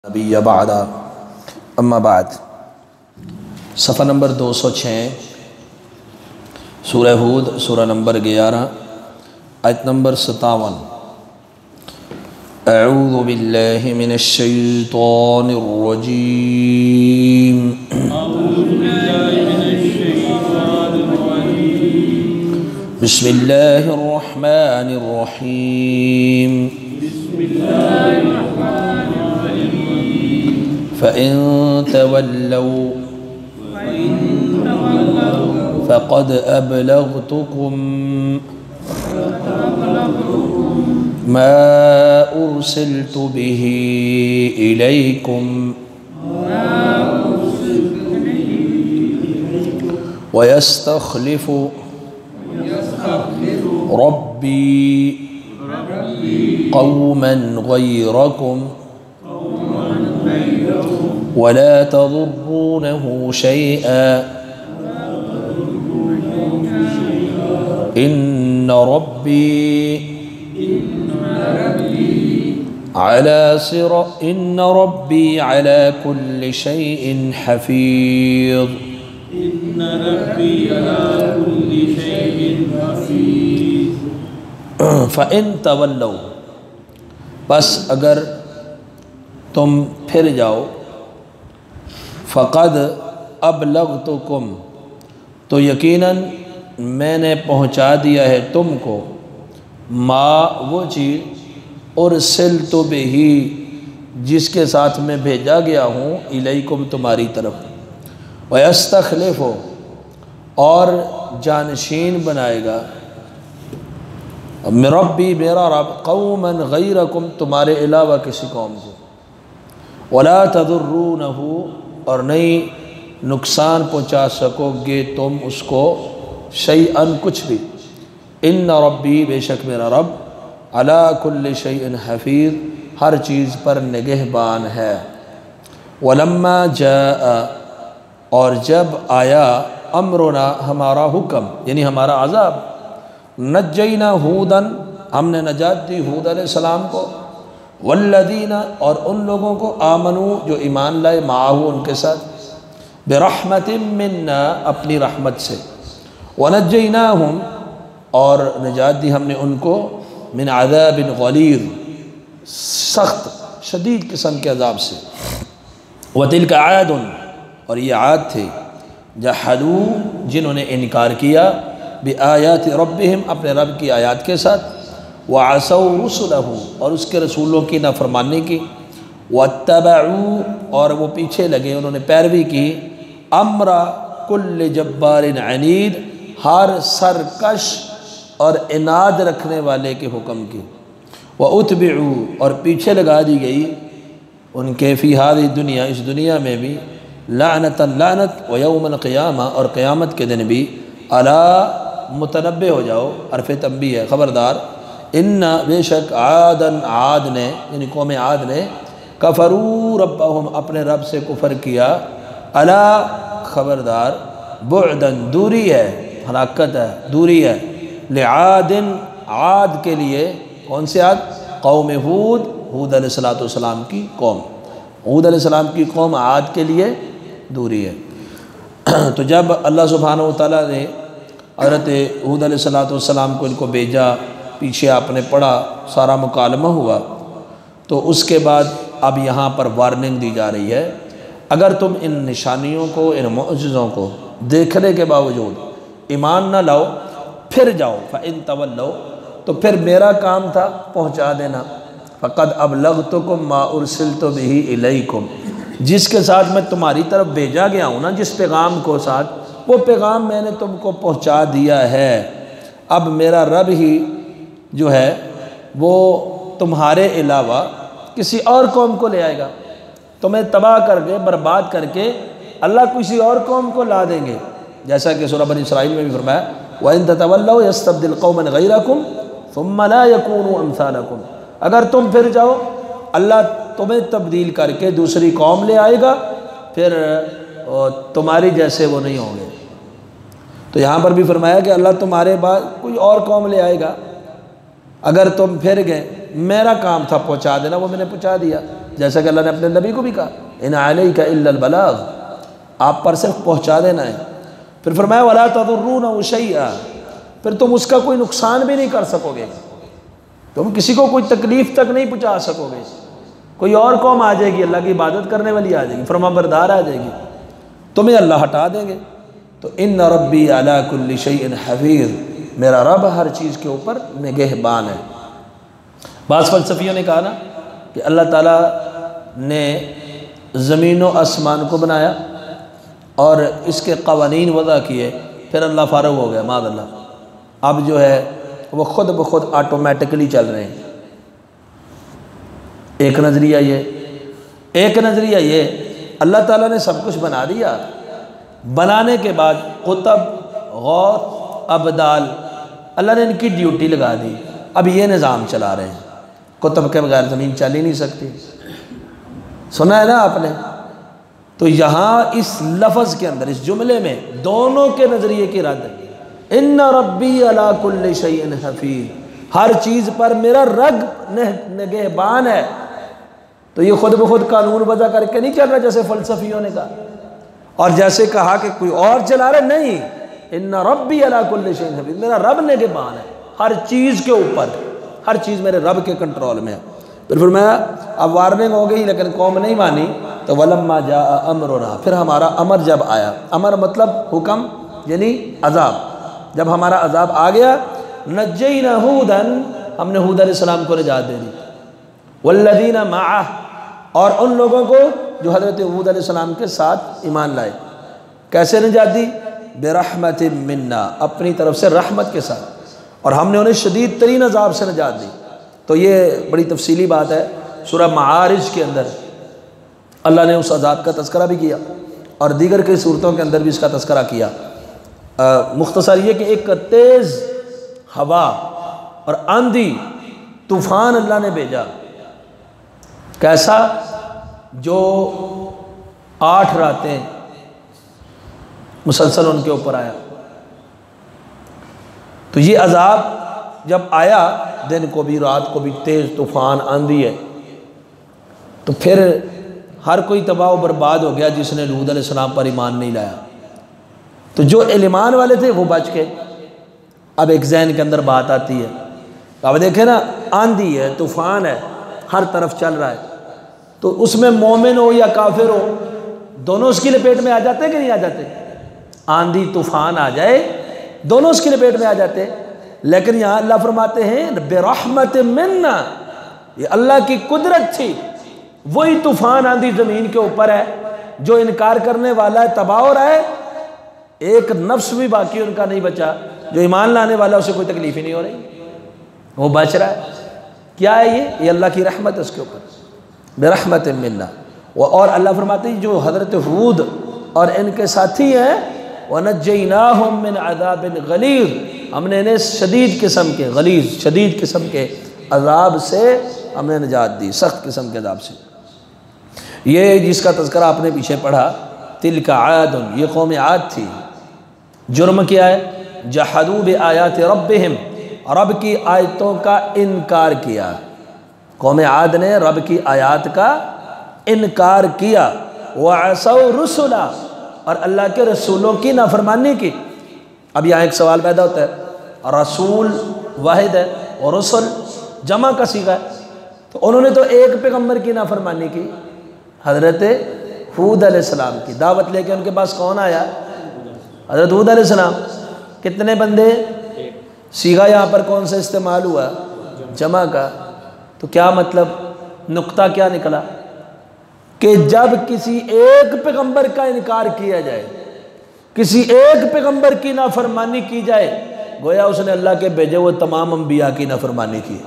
نبی بعد اما بعد صفحہ نمبر 206 سورہ ہود سورہ نمبر 11 آیت نمبر 57 اعوذ باللہ من الشیطان الرجیم بسم اللہ الرحمن الرحیم فَإِن تَوَلَّوْا فَقَدْ أَبْلَغْتُكُمْ مَا أُرْسِلْتُ بِهِ إِلَيْكُمْ وَيَسْتَخْلِفُ رَبِّي قَوْمًا غَيْرَكُمْ ولا تضرونه شيئا إن ربي على كل شيء حفيظ فإن تولوا بس اگر تم پھر جاؤ فقد ابلغتکم تو یقیناً میں نے پہنچا دیا ہے تم کو ما وہ چیز ارسلت بہ جس کے ساتھ میں بھیجا گیا ہوں الیکم تمہاری طرف ویستخلف اور جانشین بنائے گا ربی میرا رب قوما غیرکم تمہارے علاوہ کسی قوم کو ولا تضرونہ اور نہیں نقصان پہنچا سکو گے تم اس کو شیئن کچھ بھی ان ربی بے شک میرا رب علی کل شیئن حفیظ ہر چیز پر نگہبان ہے ولما جاء اور جب آیا امرنا ہمارا حکم یعنی ہمارا عذاب نجینا ہودن ہم نے نجات دی ہود علیہ السلام کو والذین اور ان لوگوں کو آمنو جو ایمان لائے معاہو ان کے ساتھ برحمت منا اپنی رحمت سے ونجیناہم اور نجات دی ہم نے ان کو من عذاب غلیظ سخت شدید قسم کے عذاب سے وتلک عاد اور یہ عاد تھے جحدو جنہوں نے انکار کیا بآیات ربہم اپنے رب کی آیات کے ساتھ وعصوا رسلہ اور اس کے رسولوں کی نافرمانی کی واتبعوا اور وہ پیچھے لگے انہوں نے پیروی کی امر کل جبار عنید ہر سرکش اور عناد رکھنے والے کے حکم کی واتبعوا اور پیچھے لگا دی گئی ان کے فی ہذی دنیا اس دنیا میں بھی لعنت لعنت ویوم القیامہ اور قیامت کے دن بھی الا متنبہ ہو جاؤ حرف تنبیہ ہے خبردار ان بے شک عاد نے یعنی قوم عاد نے کفروا ربہم اپنے رب سے کفر کیا الا خبردار بعدن دوری ہے ہلاکت ہے دوری ہے لعاد عاد کے لیے کون سے عاد قوم ہود علیہ السلام کی قوم ہود علیہ السلام کی قوم عاد کے لیے دوری ہے تو جب اللہ سبحانہ وتعالیٰ نے حضرت ہود علیہ السلام کو ان کو بھیجا پیچھے آپ نے پڑھا سارا مکالمہ ہوا تو اس کے بعد اب یہاں پر وارننگ دی جا رہی ہے اگر تم ان نشانیوں کو ان معجزوں کو دیکھنے کے باوجود ایمان نہ لاؤ پھر جاؤ فَإِن تَوَلَّوْا تو پھر میرا کام تھا پہنچا دینا فَقَدْ أَبْلَغْتُكُمْ مَا أُرْسِلْتُ بِهِ إِلَيْكُمْ جس کے ساتھ میں تمہاری طرف بھیجا گیا ہوں نا جس پیغام کو ساتھ وہ پیغام میں نے تم کو پہنچا دیا ہے اب میرا رب ہی جو ہے وہ تمہارے علاوہ کسی اور قوم کو لے آئے گا تمہیں تباہ کر کے برباد کر کے اللہ کسی اور قوم کو لا دیں گے جیسا کہ سورہ بنی اسرائیل میں بھی فرمایا وَإِن تَتَوَلَّوْا يَسْتَبْدِلْ قَوْمًا غَيْرَكُمْ ثُمَّ لَا يَكُونُوا أَمْثَالَكُمْ اگر تم پھر جاؤ اللہ تمہیں تبدیل کر کے دوسری قوم لے آئے گا پھر تمہاری جیسے وہ نہیں ہوں گے تو یہاں پر بھی فرمایا کہ اللہ تمہارے بعد کوئی اور قوم لے آئے گا، اگر تم پھر گئے میرا کام تھا پہنچا دینا، وہ میں نے پہنچا دیا۔ جیسا کہ اللہ نے اپنے نبی کو بھی کہا ان علیک الا البلاغ، آپ پر صرف پہنچا دینا ہے۔ پھر فرمایا ولا تضرونہ شیئا، پھر تم اس کا کوئی نقصان بھی نہیں کر سکو گے، تم کسی کو کوئی تکلیف تک نہیں پہنچا سکو گے۔ کوئی اور قوم آ جائے گی اللہ کی عبادت کرنے والی آ جائے گی، فرما بردار آ جائے گی، تمہیں اللہ ہٹا دیں گے۔ تو ان ربی علی کل شیء حفیظ، میرا رب ہر چیز کے اوپر نگہبان ہے۔ بعض فلسفیوں نے کہا نا کہ اللہ تعالیٰ نے زمین و آسمان کو بنایا اور اس کے قوانین وضع کیے، پھر اللہ فارغ ہو گیا معاذ اللہ، اب جو ہے وہ خود بخود آٹومیٹکلی چل رہے ہیں۔ ایک نظریہ یہ اللہ تعالیٰ نے سب کچھ بنا دیا، بنانے کے بعد قطب، غور، ابدال، اللہ نے ان کی ڈیوٹی لگا دی، اب یہ نظام چلا رہے ہیں۔ قطب کے بغیر زمین چل ہی نہیں سکتی، سنا ہے نا آپ نے؟ تو یہاں اس لفظ کے اندر، اس جملے میں دونوں کے نظریے کی رد ہے۔ ان ربی علی کل شیء حفیظ، ہر چیز پر میرا رب نگہبان ہے۔ تو یہ خود بخود قانون وضع کر کے نہیں چل رہا جیسے فلسفیوں نے کہا، اور جیسے کہا کہ کوئی اور چلا رہا، نہیں، ان ربی علی کل شیء حفیظ، میرا رب نگہبان ہے ہر چیز کے اوپر، ہر چیز میرے رب کے کنٹرول میں ہے۔ پھر فرمایا اب وارننگ ہو گئی لیکن قوم نہیں مانی، تو وَلَمَّا جَاءَ أَمْرُنَا، پھر ہمارا امر جب آیا، امر مطلب حکم یعنی عذاب، جب ہمارا عذاب آ گیا، نَجَّيْنَا هُودًا، ہم نے ہود علیہ السلام کو نجات دے دی، وَالَّذِينَ مَعَهُ، اور ان لوگوں کو جو حضرت ہود علیہ السلام کے ساتھ ایمان لائے۔ کیسے نجات دی؟ بِرَحْمَةٍ مِّنَّا، اپنی طرف سے رحمت کے ساتھ، اور ہم نے انہیں شدید ترین عذاب سے نجات دی۔ تو یہ بڑی تفصیلی بات ہے، سورہ معارج کے اندر اللہ نے اس عذاب کا تذکرہ بھی کیا، اور دیگر کئی صورتوں کے اندر بھی اس کا تذکرہ کیا۔ مختصر یہ کہ ایک تیز ہوا اور آندھی طوفان اللہ نے بھیجا، کیسا؟ جو 8 راتیں مسلسل ان کے اوپر آیا۔ تو یہ عذاب جب آیا، دن کو بھی رات کو بھی تیز طوفان آندھی ہے، تو پھر ہر کوئی تباہ و برباد ہو گیا جس نے ہود علیہ السلام پر ایمان نہیں لایا۔ تو جو ایمان والے تھے وہ بچ گئے۔ اب ایک ذہن کے اندر بات آتی ہے، اب دیکھیں نا، آندھی ہے، طوفان ہے، ہر طرف چل رہا ہے، تو اس میں مومن ہو یا کافر ہو، دونوں اس کی لپیٹ میں آ جاتے کہ نہیں آ جاتے؟ آندھی طوفان آ جائے دونوں اس کی لپیٹ میں آ جاتے، لیکن یہاں اللہ فرماتے ہیں برحمت منا، یہ اللہ کی قدرت تھی، وہی طوفان آندھی زمین کے اوپر ہے، جو انکار کرنے والا ہے تباہ ہو رہا ہے، ایک نفس بھی باقی ان کا نہیں بچا، جو ایمان لانے والا اسے کوئی تکلیف ہی نہیں ہو رہی، وہ بچ رہا ہے۔ کیا ہے یہ اللہ کی رحمت ہے اس کے اوپر، برحمت منا۔ اور اللہ فرماتے ہیں جو حضرت ہود اور ان کے ساتھی ہیں، وَنَجَّيْنَاهُمْ مِنْ عَذَابٍ غَلِيظٍ، ہم نے انہیں شدید قسم کے، غلیظ شدید قسم کے عذاب سے ہم نے نجات دی، سخت قسم کے عذاب سے۔ یہ جس کا تذکرہ آپ نے پیچھے پڑھا، تِلْكَ عَادٌ، یہ قوم عاد تھی۔ جرم کیا ہے؟ جَحَدُوا بِآيَاتِ رَبِّهِمْ، رب کی آیتوں کا انکار کیا۔ قوم عاد نے رب کی آیات کا انکار کیا، وَعَصَوْا رُسُلًا، اور اللہ کے رسولوں کی نافرمانی کی۔ اب یہاں ایک سوال پیدا ہوتا ہے، رسول واحد ہے اور رسل جمع کا صیغہ ہے، تو انہوں نے تو ایک پیغمبر کی نافرمانی کی، حضرت ہود علیہ السلام کی دعوت لے کے ان کے پاس کون آیا؟ حضرت ہود علیہ السلام۔ کتنے بندے؟ صیغہ یہاں پر کون سے استعمال ہوا؟ جمع کا۔ تو کیا مطلب، نقطہ کیا نکلا؟ کہ جب کسی ایک پیغمبر کا انکار کیا جائے، کسی ایک پیغمبر کی نافرمانی کی جائے، گویا اس نے اللہ کے بھیجے ہوئے تمام انبیاء کی نافرمانی کی،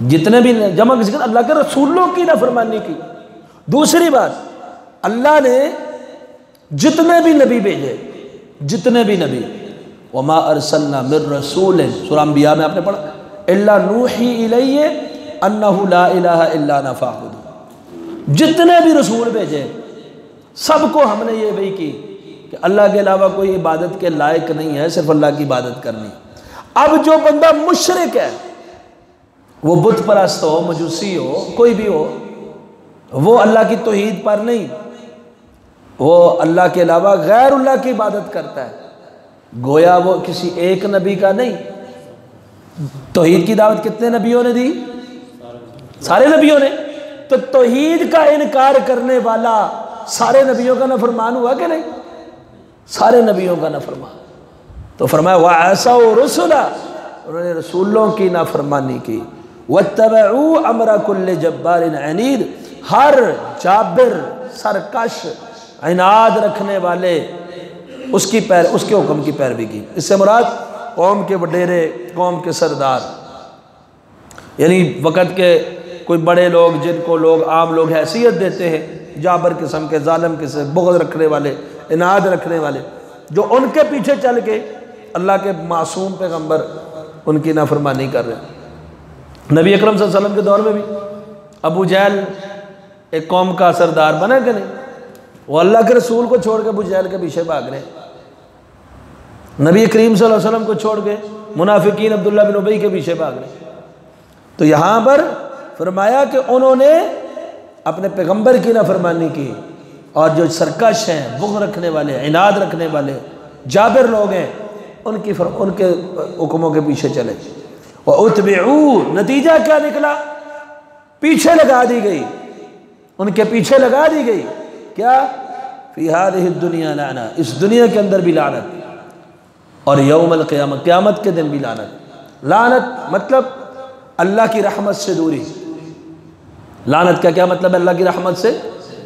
جتنے بھی جمع کسی اللہ کے رسولوں کی نافرمانی کی۔ دوسری بات، اللہ نے جتنے بھی نبی بھیجے، جتنے بھی نبی، وما ارسلنا من رسول، سورہ انبیاء میں آپ نے پڑھا، الا نوحی الیہ انہ لا الہ الا انا فاعبدون، جتنے بھی رسول بھیجے سب کو ہم نے یہ بھی کی کہ اللہ کے علاوہ کوئی عبادت کے لائق نہیں ہے، صرف اللہ کی عبادت کرنی۔ اب جو بندہ مشرک ہے وہ بت پرست ہو، مجوسی ہو، کوئی بھی ہو، وہ اللہ کی توحید پر نہیں، وہ اللہ کے علاوہ غیر اللہ کی عبادت کرتا ہے، گویا وہ کسی ایک نبی کا نہیں۔ توحید کی دعوت کتنے نبیوں نے دی؟ سارے نبیوں نے۔ تو توحید کا انکار کرنے والا سارے نبیوں کا نافرمان ہوا کہ نہیں؟ سارے نبیوں کا نافرمان۔ تو فرمایا وَعَصَوْا رُسُلًا، انہوں نے رسولوں کی نافرمانی کی۔ وَاتَّبَعُوا أَمْرَ كُلِّ جَبَّارٍ عَنِيدٍ، ہر جابر، سرکش، عناد رکھنے والے اس کے حکم کی پیروی کی۔ اس سے مراد قوم کے وڈیرے، قوم کے سردار، یعنی وقت کے کوئی بڑے لوگ جن کو لوگ عام لوگ حیثیت دیتے ہیں، جابر قسم کے، ظالم قسم، بغض رکھنے والے، عناد رکھنے والے، جو ان کے پیچھے چل کے اللہ کے معصوم پیغمبر ان کی نافرمانی کر رہے ہیں۔ نبی اکرم صلی اللہ علیہ وسلم کے دور میں بھی ابو جہل ایک قوم کا سردار بنا کہ نہیں؟ وہ اللہ کے رسول کو چھوڑ کے ابو جہل کے پیچھے بھاگ رہے ہیں۔ نبی کریم صلی اللہ علیہ وسلم کو چھوڑ کے منافقین عبداللہ بن ابی کے پیچھے بھاگ رہے ہیں۔ تو یہاں پر فرمایا کہ انہوں نے اپنے پیغمبر کی نافرمانی کی، اور جو سرکش ہیں، بغض رکھنے والے، عناد رکھنے والے، جابر لوگ ہیں، ان کے حکموں کے پیچھے چلے۔ وَأُتْبِعُوا، نتیجہ کیا نکلا؟ پیچھے لگا دی گئی، ان کے پیچھے لگا دی گئی۔ کیا؟ فِي هَذِهِ الدُّنْيَا لَعْنَةٌ، اس دنیا کے اندر بھی لعنت، اور یوم القیامہ، قیامت کے دن بھی لعنت۔ لعنت مطلب اللہ کی رحمت سے دوری۔ لعنت کا کیا مطلب ہے اللہ کی رحمت سے؟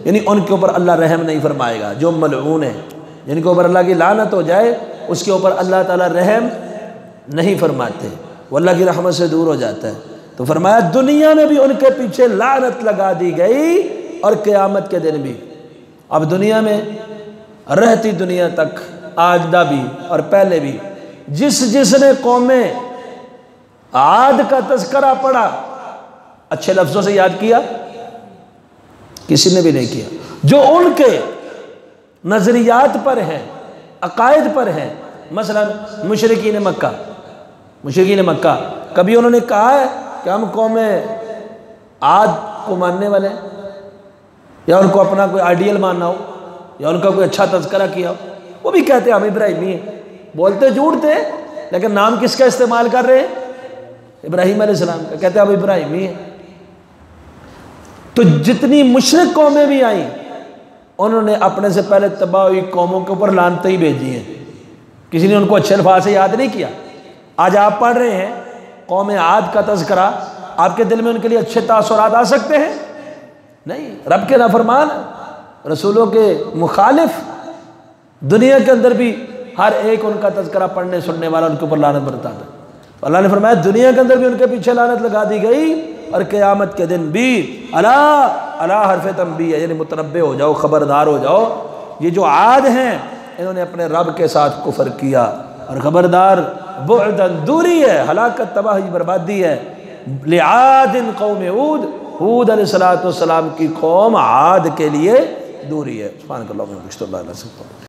یعنی ان کے اوپر اللہ رحم نہیں فرمائے گا، جو ملعون ہیں، جن کے اوپر اللہ کی لعنت ہو جائے اس کے اوپر اللہ تعالیٰ رحم نہیں فرماتے، وہ اللہ کی رحمت سے دور ہو جاتا ہے۔ تو فرمایا دنیا میں بھی ان کے پیچھے لعنت لگا دی گئی، اور قیامت کے دن بھی۔ اب دنیا میں رہتی دنیا تک، آجدہ بھی اور پہلے بھی، جس نے قوم عاد کا تذکرہ پڑھا اچھے لفظوں سے یاد کیا؟ کسی نے بھی نہیں کیا۔ جو ان کے نظریات پر ہیں، عقائد پر ہیں، مثلا مشرکین مکہ، کبھی انہوں نے کہا ہے کہ ہم قوم عاد کو ماننے والے ہیں، یا ان کو اپنا کوئی آئیڈیل ماننا ہو، یا ان کا کوئی اچھا تذکرہ کیا ہو؟ وہ بھی کہتے ہیں ہم ابراہیمی ہیں، بولتے جھوٹ تھے لیکن نام کس کا استعمال کر رہے ہیں؟ ابراہیم علیہ السلام کا، کہتے ہیں ہم ابراہیمی ہیں۔ تو جتنی مشرک قومیں بھی آئیں، انہوں نے اپنے سے پہلے تباہ ہوئی قوموں کے اوپر لعنتیں ہی بھیجی ہیں، کسی نے ان کو اچھے الفاظ سے یاد نہیں کیا۔ آج آپ پڑھ رہے ہیں قوم عاد کا تذکرہ، آپ کے دل میں ان کے لیے اچھے تاثرات آ سکتے ہیں؟ نہیں، رب کے نافرمان، رسولوں کے مخالف، دنیا کے اندر بھی ہر ایک ان کا تذکرہ پڑھنے سننے والا ان کے اوپر لعنت برتا تھا۔ اللہ نے فرمایا دنیا کے اندر بھی ان کے پیچھے لعنت لگا دی گئی، اور قیامت کے دن بھی۔ الا حرف تنبیہ ہے، یعنی متنبہ ہو جاؤ، خبردار ہو جاؤ، یہ جو عاد ہیں انہوں نے اپنے رب کے ساتھ کفر کیا، اور خبردار، بعداً، دوری ہے، ہلاکت، تباہی، بربادی ہے۔ لعاد قوم ہود علیہ السلام کی قوم عاد کے لیے دوری ہے۔ سبحانک اللہم و بحمدک، اشہد ان لا الہ الا انت، استغفرک۔